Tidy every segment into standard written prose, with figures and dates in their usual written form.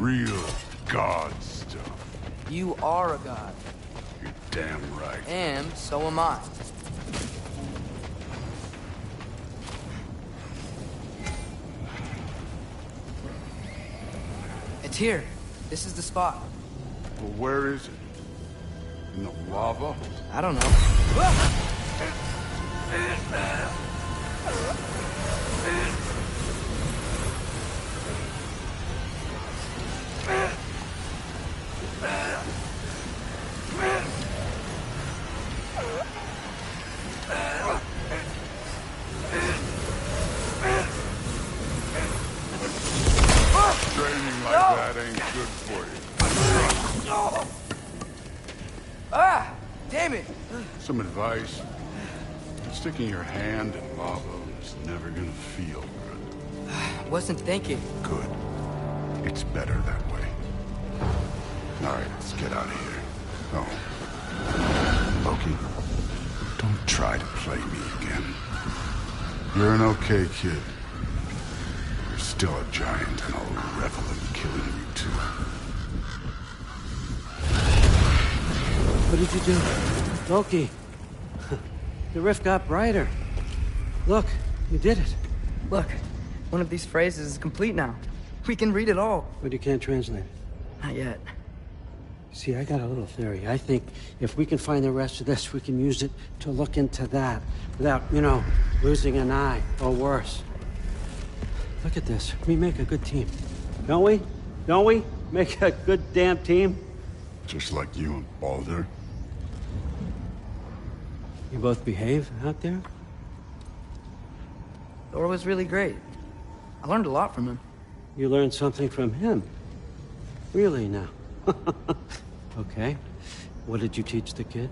Real god stuff. You are a god. You're damn right. And so am I. It's here. This is the spot. Well, where is it? In the lava? I don't know. Training like that ain't good for you. Ah! Damn it! Some advice. Sticking your hand in lava is never gonna feel good. Wasn't thinking. Good. It's better that way. Alright, let's get out of here. Oh. Loki, don't try to play me again. You're an okay kid. You're still a giant, and I'll revel in killing you too. What did you do? Loki. The rift got brighter. Look, you did it. Look, one of these phrases is complete now. We can read it all. But you can't translate it. Not yet. See, I got a little theory. I think if we can find the rest of this, we can use it to look into that without, losing an eye or worse. Look at this. We make a good team. Don't we? Don't we? Make a good damn team? Just like you and Baldur. You both behave out there? Thor was really great. I learned a lot from him. You learned something from him? Really now? Okay. What did you teach the kid?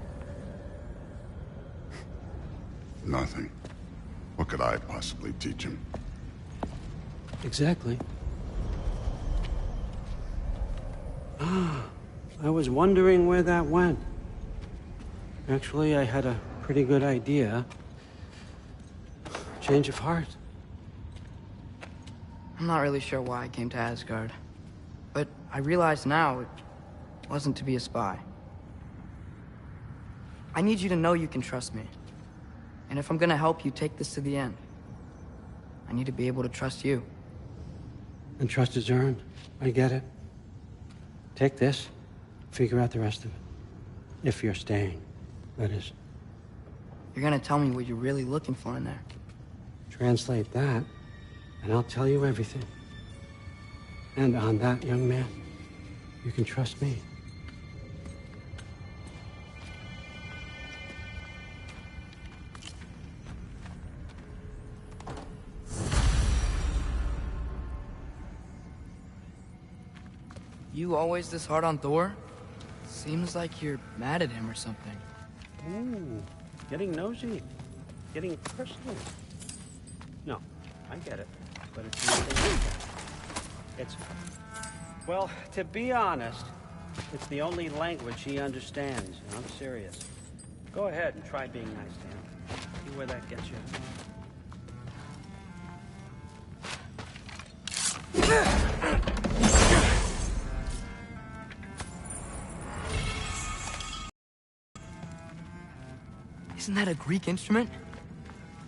Nothing. What could I possibly teach him? Exactly. Ah, I was wondering where that went. Actually, I had a pretty good idea. Change of heart. I'm not really sure why I came to Asgard. But I realize now it wasn't to be a spy. I need you to know you can trust me. And if I'm gonna help you take this to the end, I need to be able to trust you. And trust is earned. I get it. Take this, figure out the rest of it. If you're staying, that is. You're gonna tell me what you're really looking for in there. Translate that, and I'll tell you everything. And on that, young man, you can trust me. You always this hard on Thor? Seems like you're mad at him or something. Ooh, getting nosy. Getting personal. No, I get it. But it's nothing like that. It's... Well, to be honest, it's the only language he understands, and I'm serious. Go ahead and try being nice to him. See where that gets you. Isn't that a Greek instrument?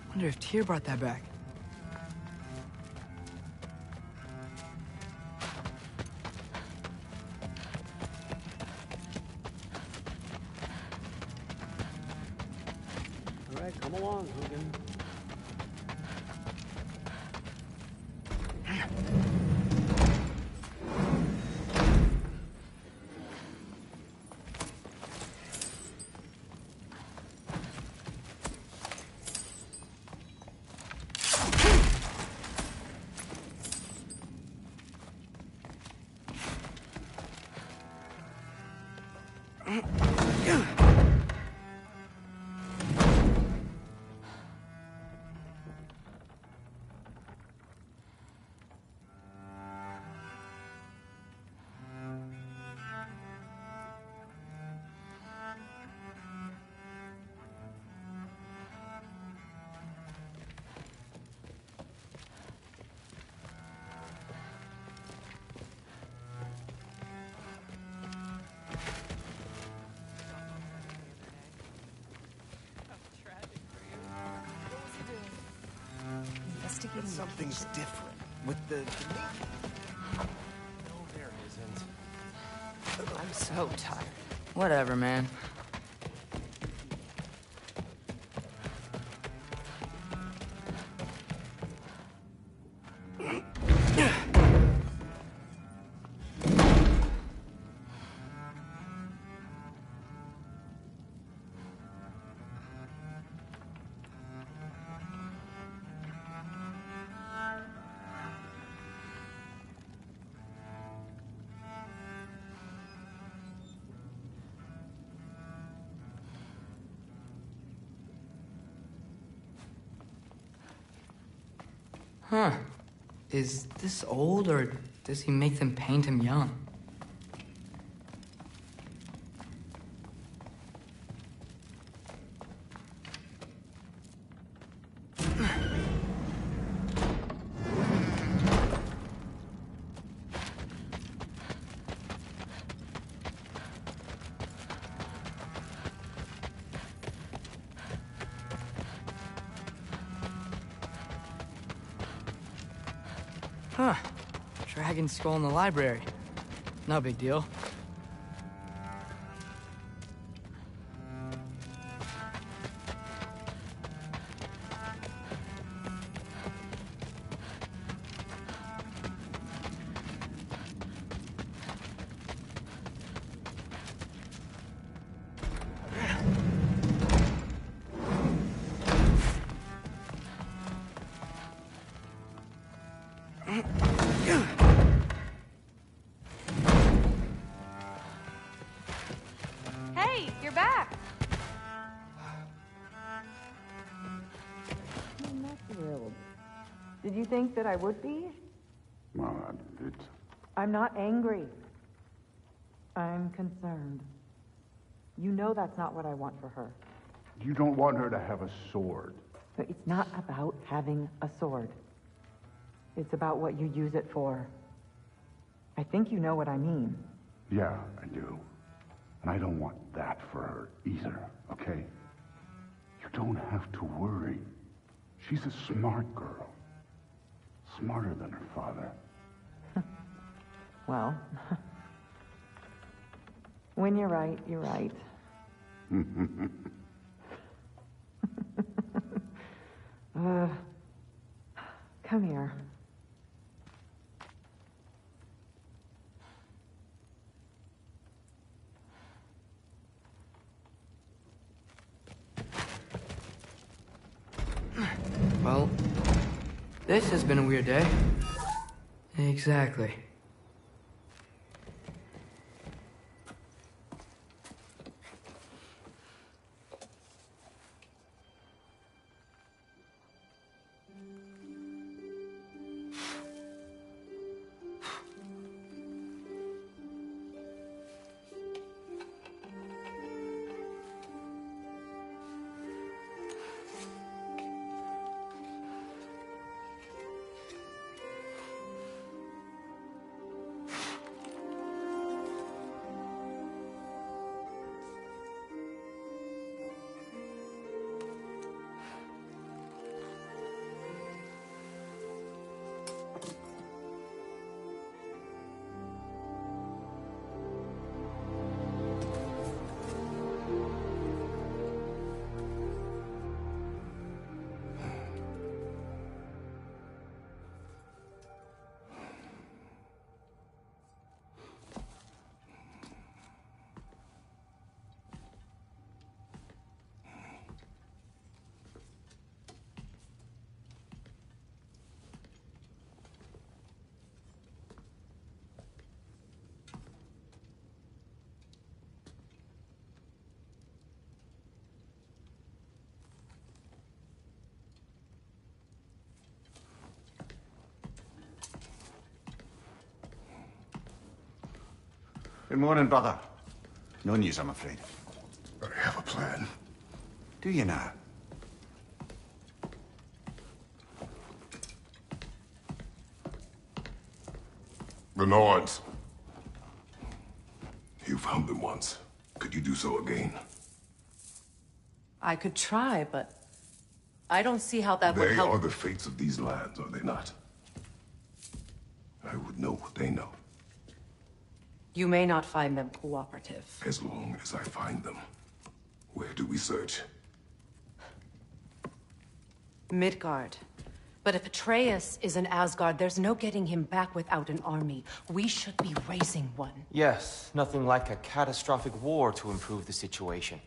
Wonder if Tyr brought that back. All right, come along, Hogan. But something's different with the meat. No, there isn't. I'm so tired. Whatever, man. Huh. Is this old, or does he make them paint him young? Huh. Dragon skull in the library. No big deal. Hey, you're back. I'm not thrilled. Did you think that I would be? Well, it's... I'm not angry. I'm concerned. You know that's not what I want for her. You don't want her to have a sword. But it's not about having a sword. It's about what you use it for. I think you know what I mean. Yeah, I do. And I don't want that for her either, okay? You don't have to worry. She's a smart girl. Smarter than her father. Well, when you're right, you're right. Come here. Well, this has been a weird day. Exactly. Good morning, brother. No news, I'm afraid. I have a plan. Do you now? Renards. You found them once. Could you do so again? I could try, but I don't see how that would They help. are the fates of these lands, are they not? I would know what they know, You may not find them cooperative. as long as I find them. Where do we search? Midgard. But if Atreus is in Asgard, there's no getting him back without an army. We should be raising one. Yes, nothing like a catastrophic war to improve the situation.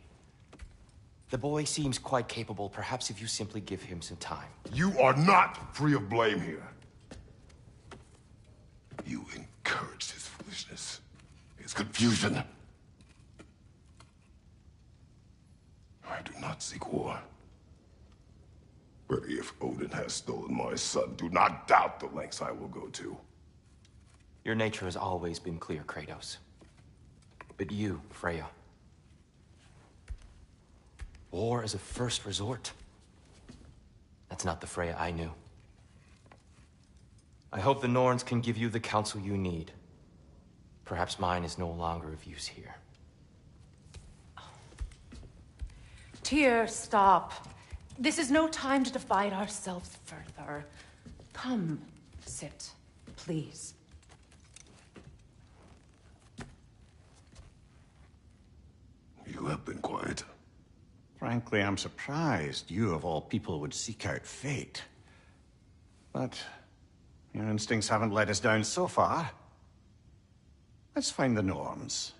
The boy seems quite capable. Perhaps if you simply give him some time. You are not free of blame here. You encouraged his foolishness, his confusion. I do not seek war. But if Odin has stolen my son, do not doubt the lengths I will go to. Your nature has always been clear, Kratos. But you, Freya. War as a first resort. That's not the Freya I knew. I hope the Norns can give you the counsel you need. Perhaps mine is no longer of use here. Tyr, stop. This is no time to divide ourselves further. Come, sit, please. You have been quiet. Frankly, I'm surprised you, of all people, would seek out fate. But your instincts haven't let us down so far. Let's find the Norns.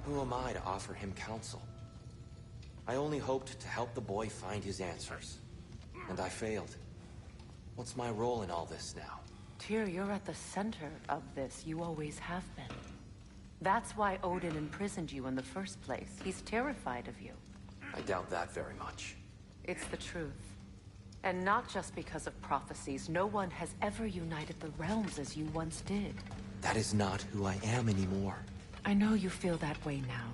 Who am I to offer him counsel? I only hoped to help the boy find his answers. And I failed. What's my role in all this now? Tyr, you're at the center of this. You always have been. That's why Odin imprisoned you in the first place. He's terrified of you. I doubt that very much. It's the truth. And not just because of prophecies. No one has ever united the realms as you once did. That is not who I am anymore. I know you feel that way now.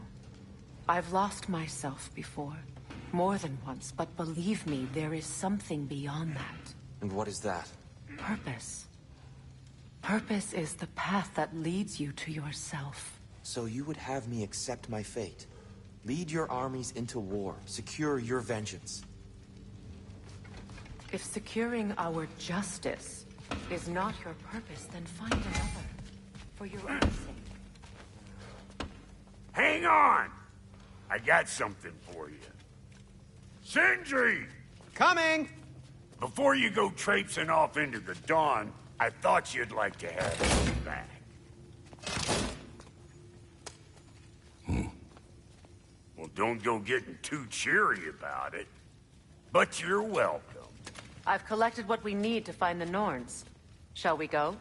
I've lost myself before. More than once, but believe me, there is something beyond that. And what is that? Purpose. Purpose is the path that leads you to yourself. So you would have me accept my fate? Lead your armies into war, secure your vengeance. If securing our justice is not your purpose, then find another. For your own sake. Hang on! I got something for you. Sindri! Coming! Before you go traipsing off into the dawn, I thought you'd like to have it back. Well, don't go getting too cheery about it. But you're welcome. I've collected what we need to find the Norns. Shall we go?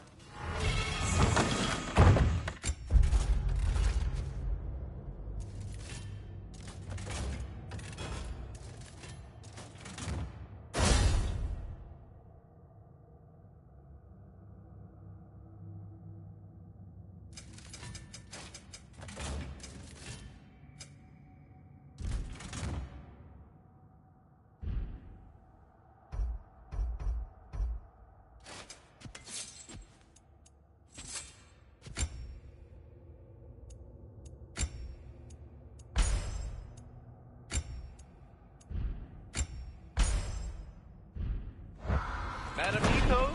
Madam Nito?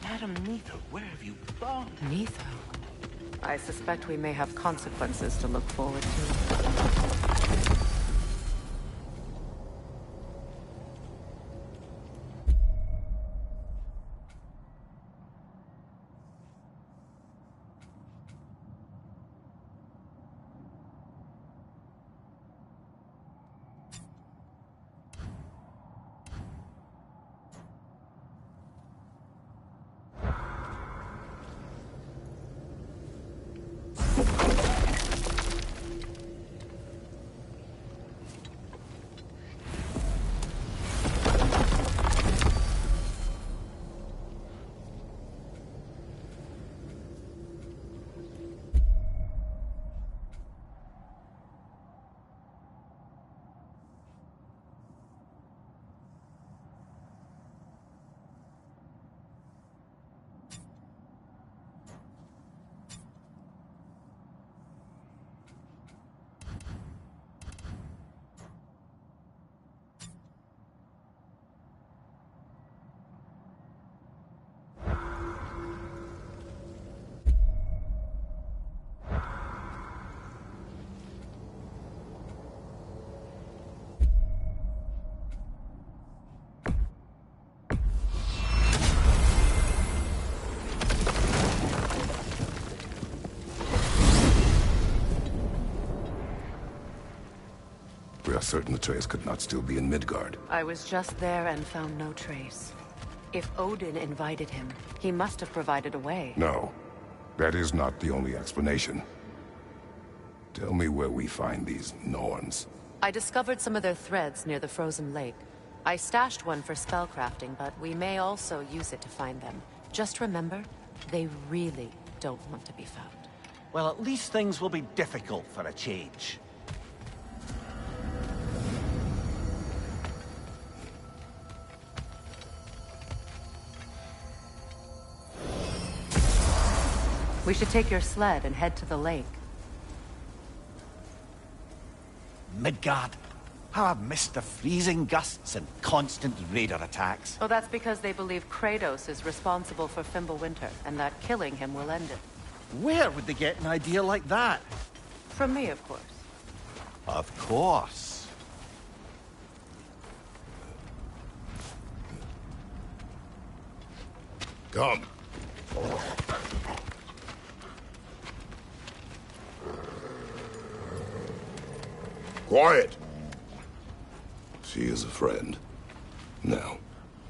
Madam Nito, where have you gone? Nitho. I suspect we may have consequences to look forward to. are certain Atreus could not still be in Midgard. I was just there and found no trace. If Odin invited him, he must have provided a way. No, that is not the only explanation. Tell me where we find these Norns. I discovered some of their threads near the frozen lake. I stashed one for spellcrafting, but we may also use it to find them. Just remember, they really don't want to be found. Well, at least things will be difficult for a change. We should take your sled and head to the lake. Midgard. How I've missed the freezing gusts and constant raider attacks. Well, that's because they believe Kratos is responsible for Fimbulwinter, and that killing him will end it. Where would they get an idea like that? From me, of course. Of course. Come. Quiet! She is a friend. Now.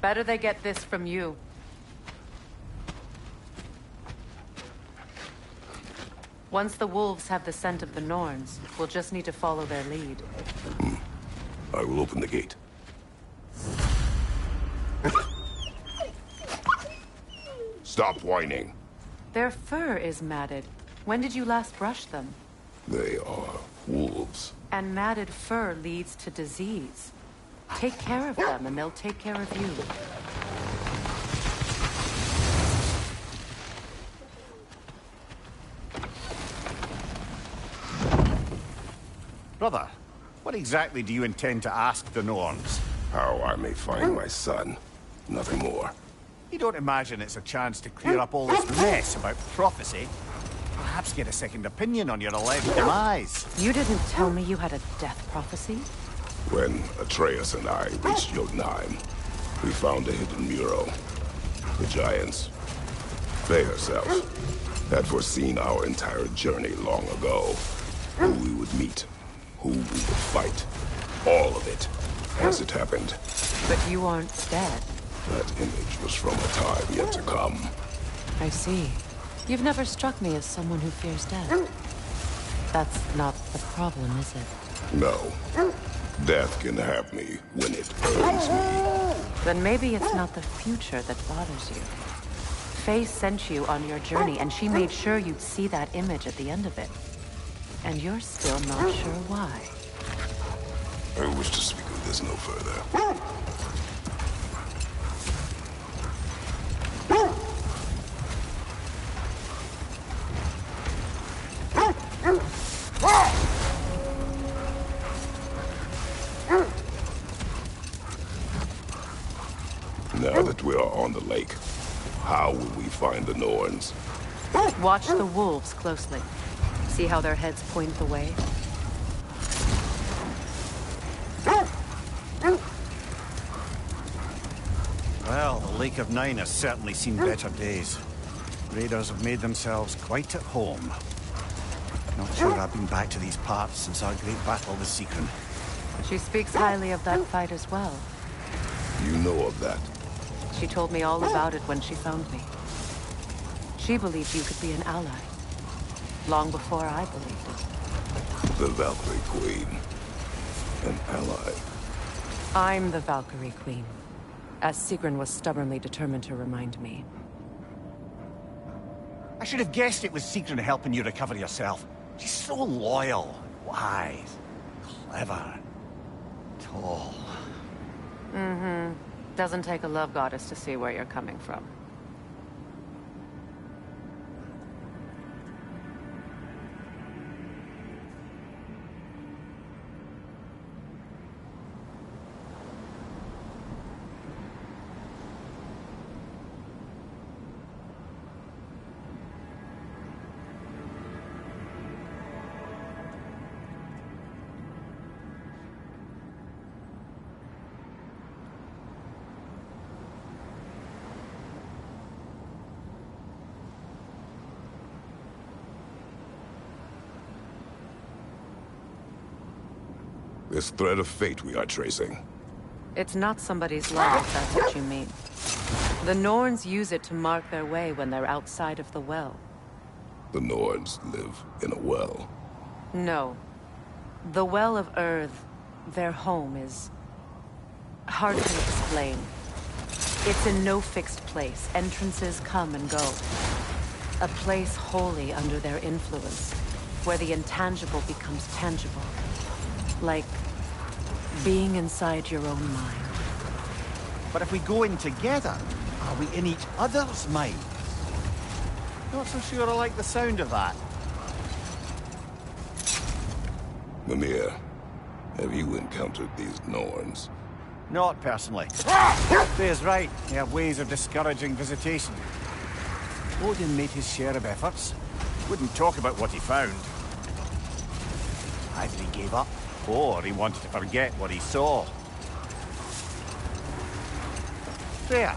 Better they get this from you. Once the wolves have the scent of the Norns, we'll just need to follow their lead. I will open the gate. Stop whining. Their fur is matted. When did you last brush them? They are wolves. And matted fur leads to disease. Take care of them, and they'll take care of you. Brother, what exactly do you intend to ask the Norns? How I may find my son. Nothing more. You don't imagine it's a chance to clear up all this mess about prophecy? Perhaps get a second opinion on your alleged demise. You didn't tell me you had a death prophecy? When Atreus and I reached Jotunheim, we found a hidden mural. The giants, they herself, had foreseen our entire journey long ago. Who we would meet, who we would fight. All of it, as it happened. But you aren't dead. That image was from a time yet to come. I see. You've never struck me as someone who fears death. That's not the problem, is it? No. Death can have me when it earns me. Then maybe it's not the future that bothers you. Faye sent you on your journey, and she made sure you'd see that image at the end of it. And you're still not sure why. I wish to speak of this no further. Now that we are on the lake, how will we find the Norns? Watch the wolves closely. See how their heads point the way? Well, the Lake of Nine has certainly seen better days. Raiders have made themselves quite at home. Not sure I've been back to these parts since our great battle with Sigrun. She speaks highly of that fight as well. You know of that? She told me all about it when she found me. She believed you could be an ally. Long before I believed it. The Valkyrie Queen. An ally. I'm the Valkyrie Queen. As Sigrun was stubbornly determined to remind me. I should have guessed it was Sigrun helping you recover yourself. She's so loyal, wise, clever, tall. Mm-hmm. Doesn't take a love goddess to see where you're coming from. This thread of fate we are tracing. It's not somebody's life, if that's what you mean. The Norns use it to mark their way when they're outside of the well. The Nords live in a well. No. The Well of Earth, their home, is hard to explain. It's in no fixed place. Entrances come and go. A place wholly under their influence, where the intangible becomes tangible. Like being inside your own mind. But if we go in together, are we in each other's mind? Not so sure I like the sound of that. Mimir, have you encountered these Norns? Not personally. Freya's right. They have ways of discouraging visitation. Odin made his share of efforts. Wouldn't talk about what he found. Either he gave up, or he wanted to forget what he saw. Freya,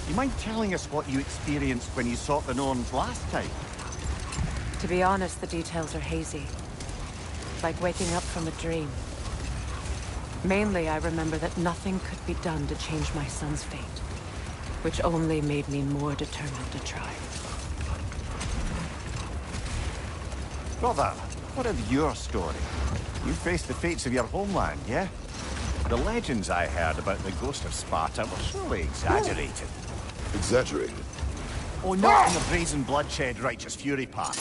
you mind telling us what you experienced when you sought the Norns last time? To be honest, the details are hazy. Like waking up from a dream. Mainly, I remember that nothing could be done to change my son's fate. Which only made me more determined to try. Brother, what of your story? You faced the fates of your homeland, yeah? The legends I heard about the ghost of Sparta were surely exaggerated. Exaggerated? Oh, not in the brazen bloodshed righteous fury part.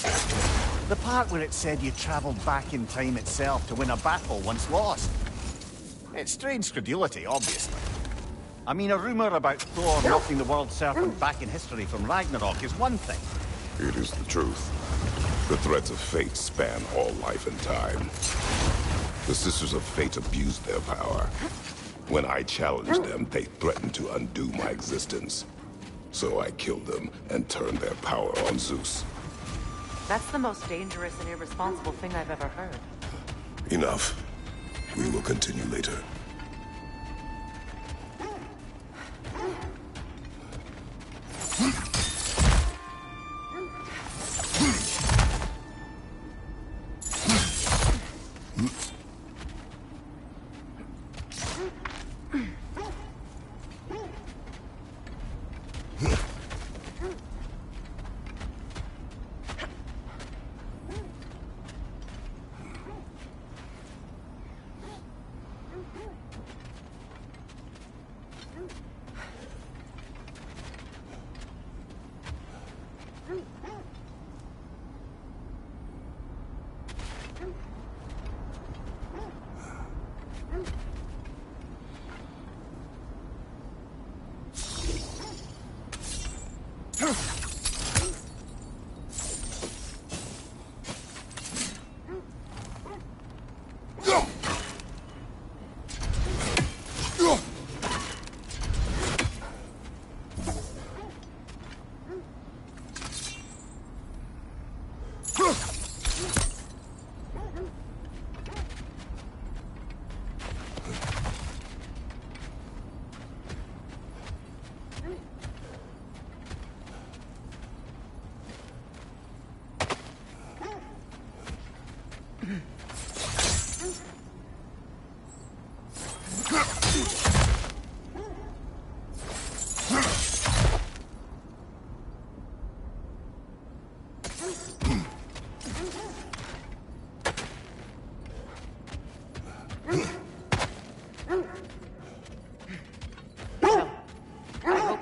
The part where it said you traveled back in time itself to win a battle once lost. It's strange credulity, obviously. I mean, a rumor about Thor knocking the world serpent back in history from Ragnarok is one thing. It is the truth. The threads of fate span all life and time. The Sisters of Fate abused their power. When I challenged them, they threatened to undo my existence. So I killed them and turned their power on Zeus. That's the most dangerous and irresponsible thing I've ever heard. Enough. We will continue later.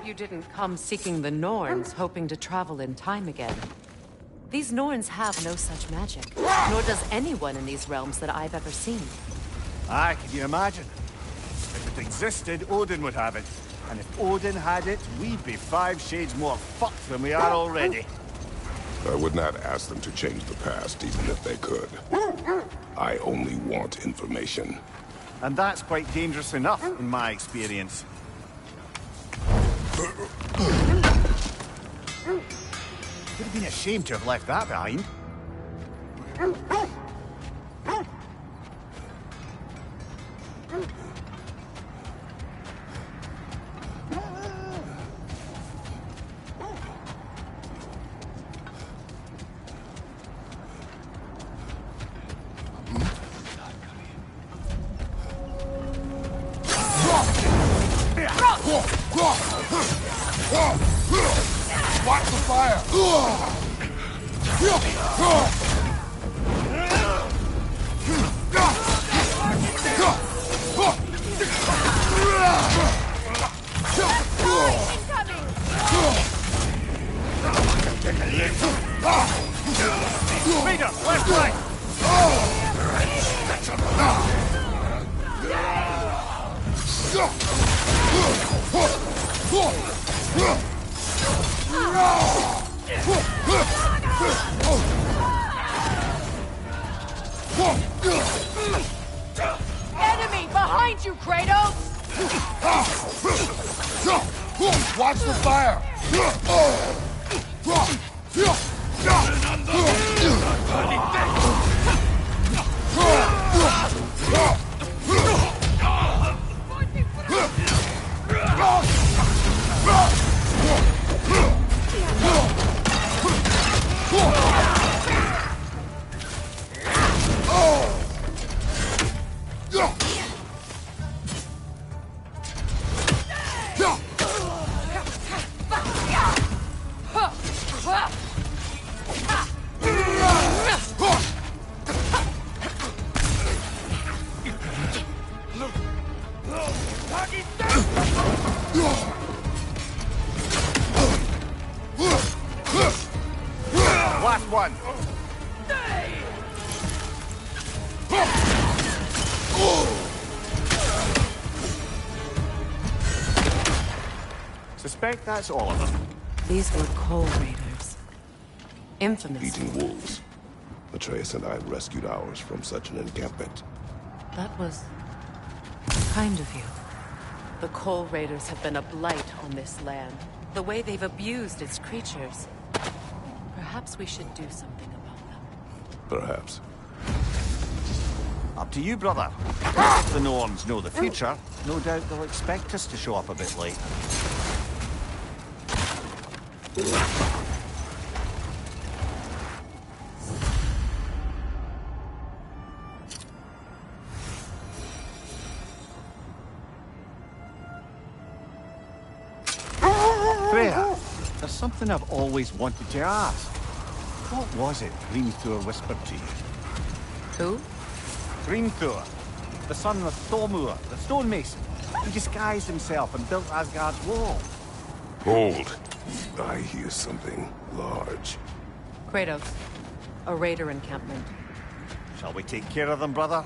You didn't come seeking the Norns, hoping to travel in time again. These Norns have no such magic, nor does anyone in these realms that I've ever seen. Aye, can you imagine? If it existed, Odin would have it. And if Odin had it, we'd be 5 shades more fucked than we are already. I would not ask them to change the past, even if they could. I only want information. And that's quite dangerous enough, in my experience. Would have been a shame to have left that behind. Watch the fire! Raider, left leg! Enemy behind you, Kratos! Watch the fire! Last one. Suspect that's all of them. These were Coal Raiders. Infamous. Eating wolves. Atreus and I rescued ours from such an encampment. That was kind of you. The Coal Raiders have been a blight on this land. The way they've abused its creatures. Perhaps we should do something about them. Perhaps. Up to you, brother. If the Norns know the future, no doubt they'll expect us to show up a bit late. Freya, there's something I've always wanted to ask. What was it Hrimthur whispered to you? Who? Hrimthur, the son of Thormur, the stonemason. He disguised himself and built Asgard's wall. Hold. I hear something large. Kratos. A raider encampment. Shall we take care of them, brother?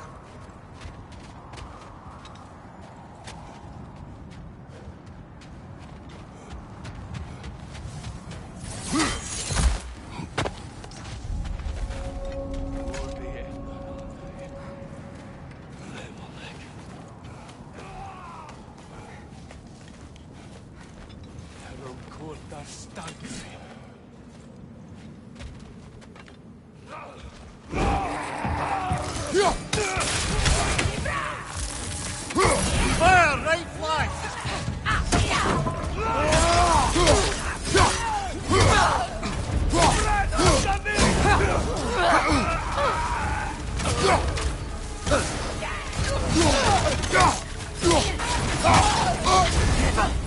Fire, right flank!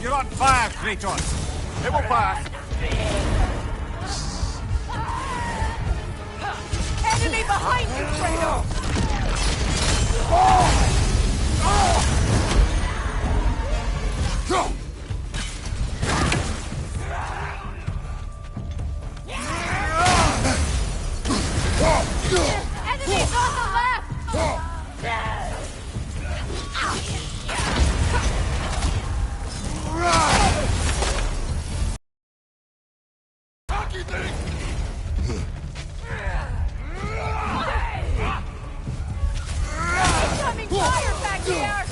You're on fire, Kratos. It will pass. Enemy behind you, Kratos! Enemies on the left! Incoming fire back here!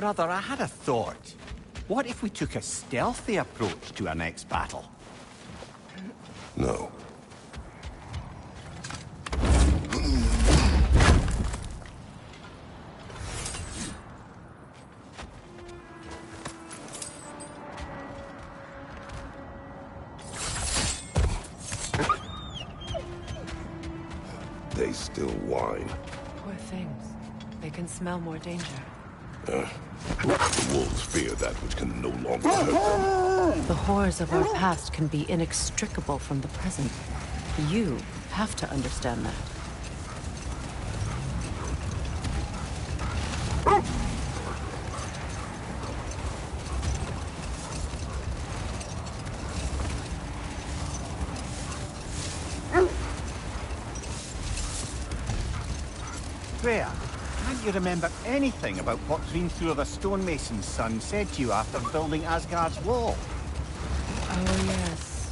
Brother, I had a thought. What if we took a stealthy approach to our next battle? No. They still whine. Poor things. They can smell more danger. The wolves fear that which can no longer hurt them. The horrors of our past can be inextricable from the present. You have to understand that. Freya, can't you remember anything about what Hrimthur the stonemason's son said to you after building Asgard's wall? Oh, yes.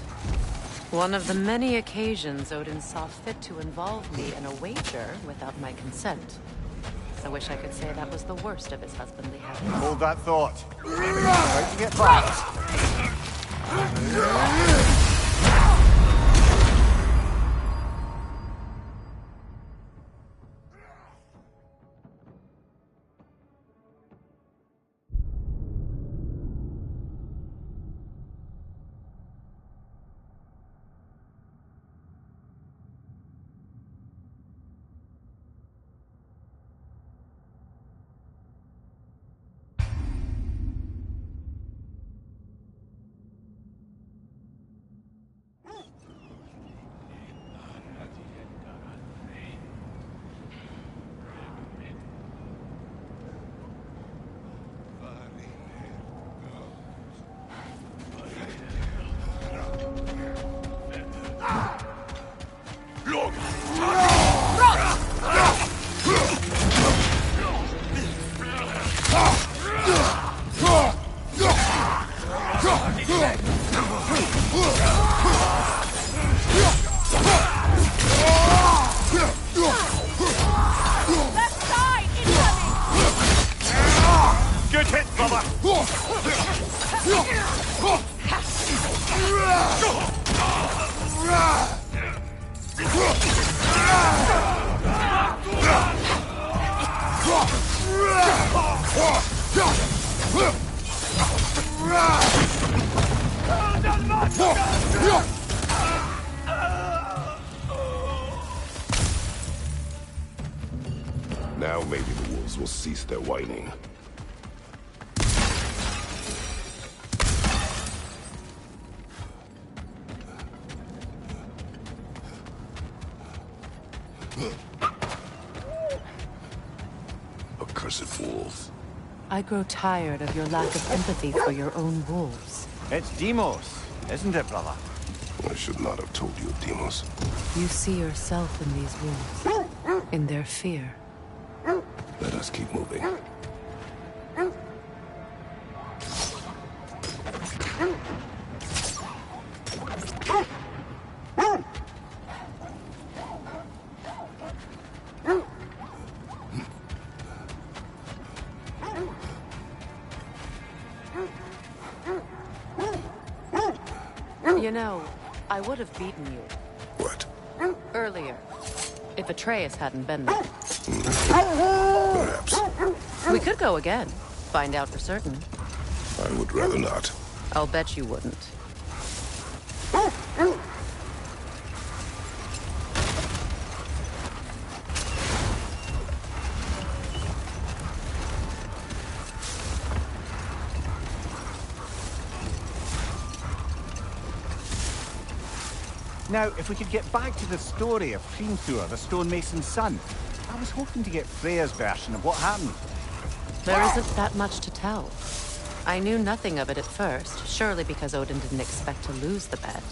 One of the many occasions Odin saw fit to involve me in a wager without my consent. I wish I could say that was the worst of his husbandly habits. Hold that thought. About to get back. Good hit, brother! Now maybe the wolves will cease their whining. Accursed wolves. I grow tired of your lack of empathy for your own wolves. It's Demos, isn't it, brother? I should not have told you, Demos. You see yourself in these wolves, in their fear. Let us keep moving. You know, I would have beaten you. What? Earlier. If Atreus hadn't been there. Perhaps. We could go again. Find out for certain. I would rather not. I'll bet you wouldn't. Now, if we could get back to the story of Hrimthur, the stonemason's son, I was hoping to get Freya's version of what happened. There isn't that much to tell. I knew nothing of it at first, surely because Odin didn't expect to lose the bet.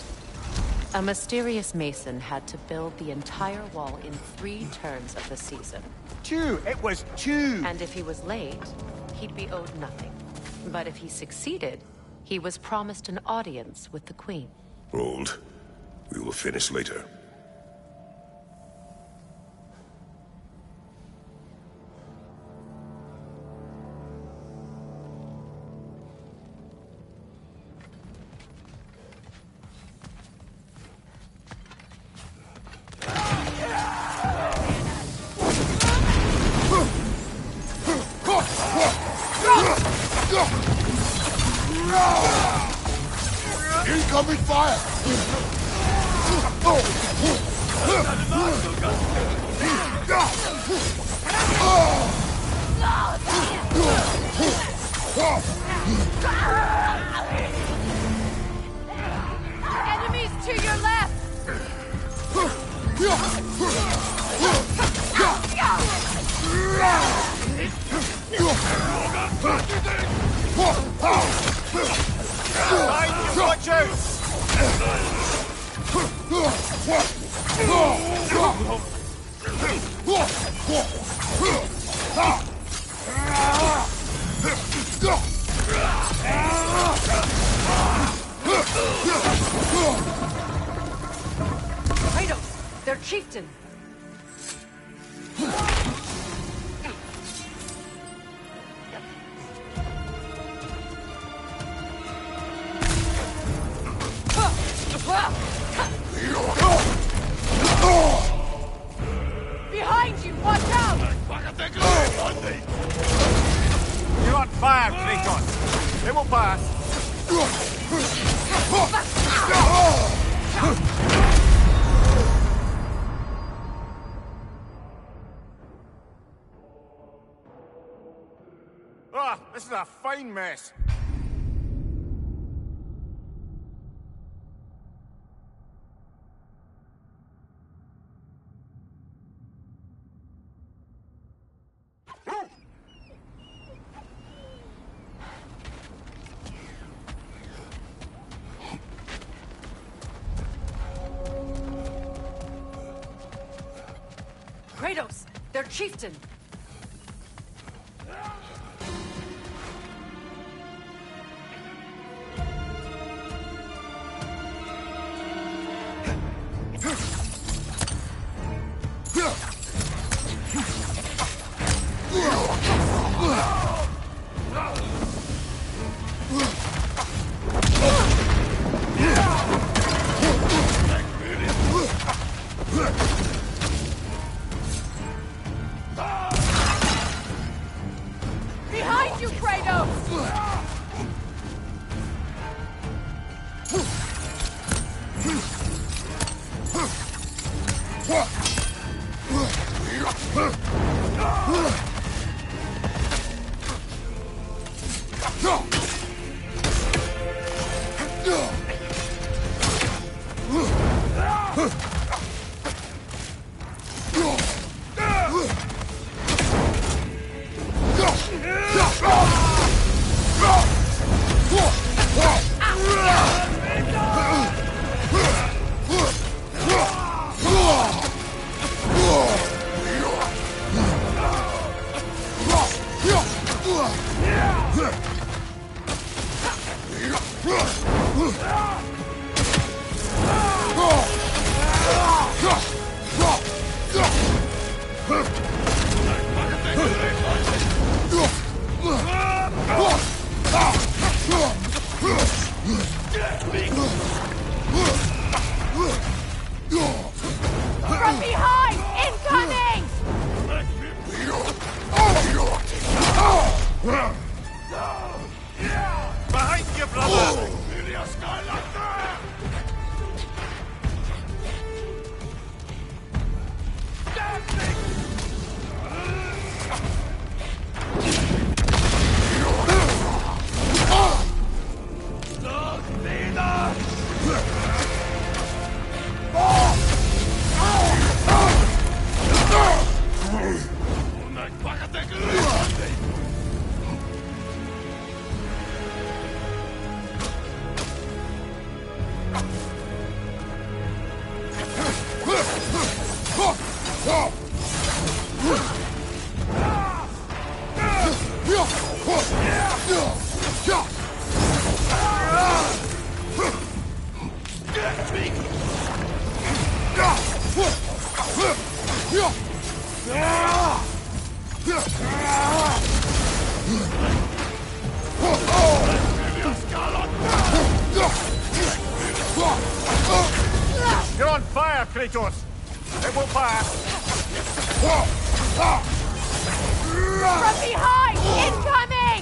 A mysterious mason had to build the entire wall in 3 turns of the season. 2! It was 2! And if he was late, he'd be owed nothing. But if he succeeded, he was promised an audience with the queen. Hold. We will finish later. Incoming fire! Enemies to your left! Behind you, watch out! Kratos, their chieftain. Behind you! Watch out! You're on fire, Kratos. It will pass. Ah, this is a fine mess. Kratos, their chieftain. Behind you, Kratos! From behind! Incoming! Behind you, brother! You're on fire, Kratos! It will pass! From behind! Incoming!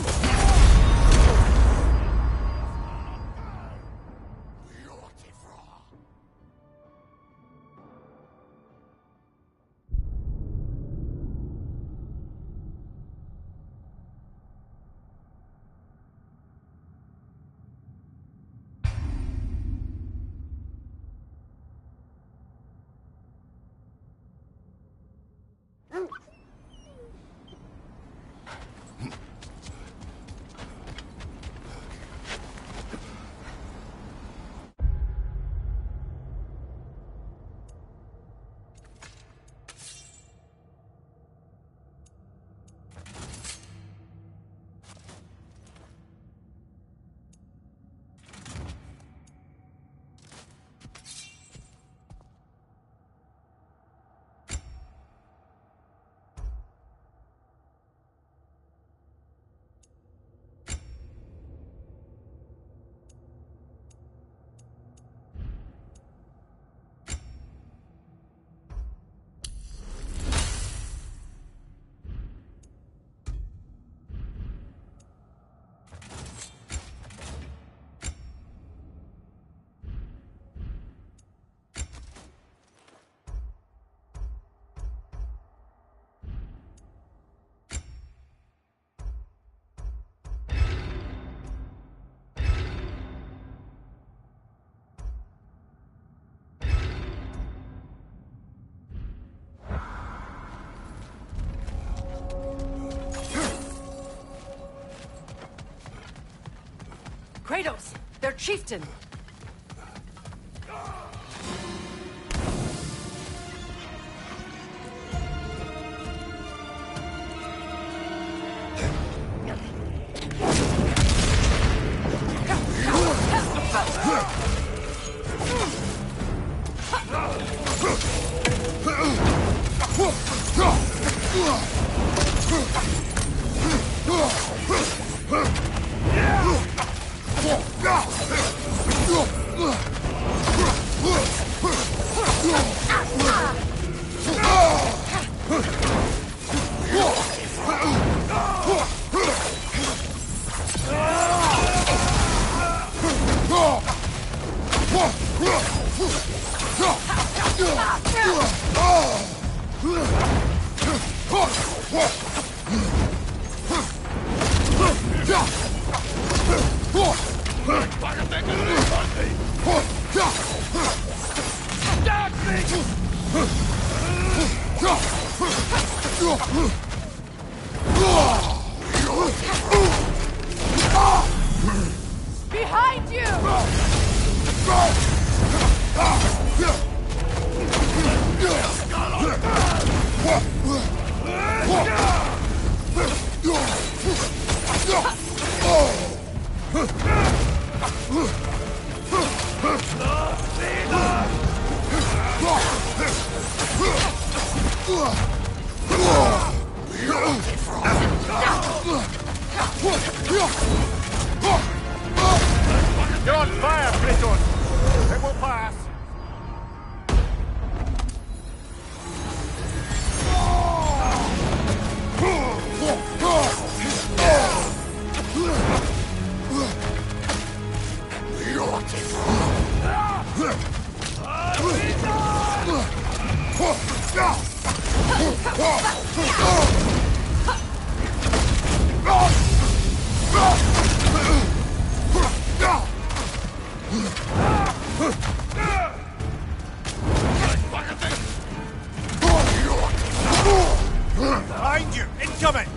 Kratos! Their chieftain! Behind you! You're on fire, Kratos! It will pass. Behind you! Incoming!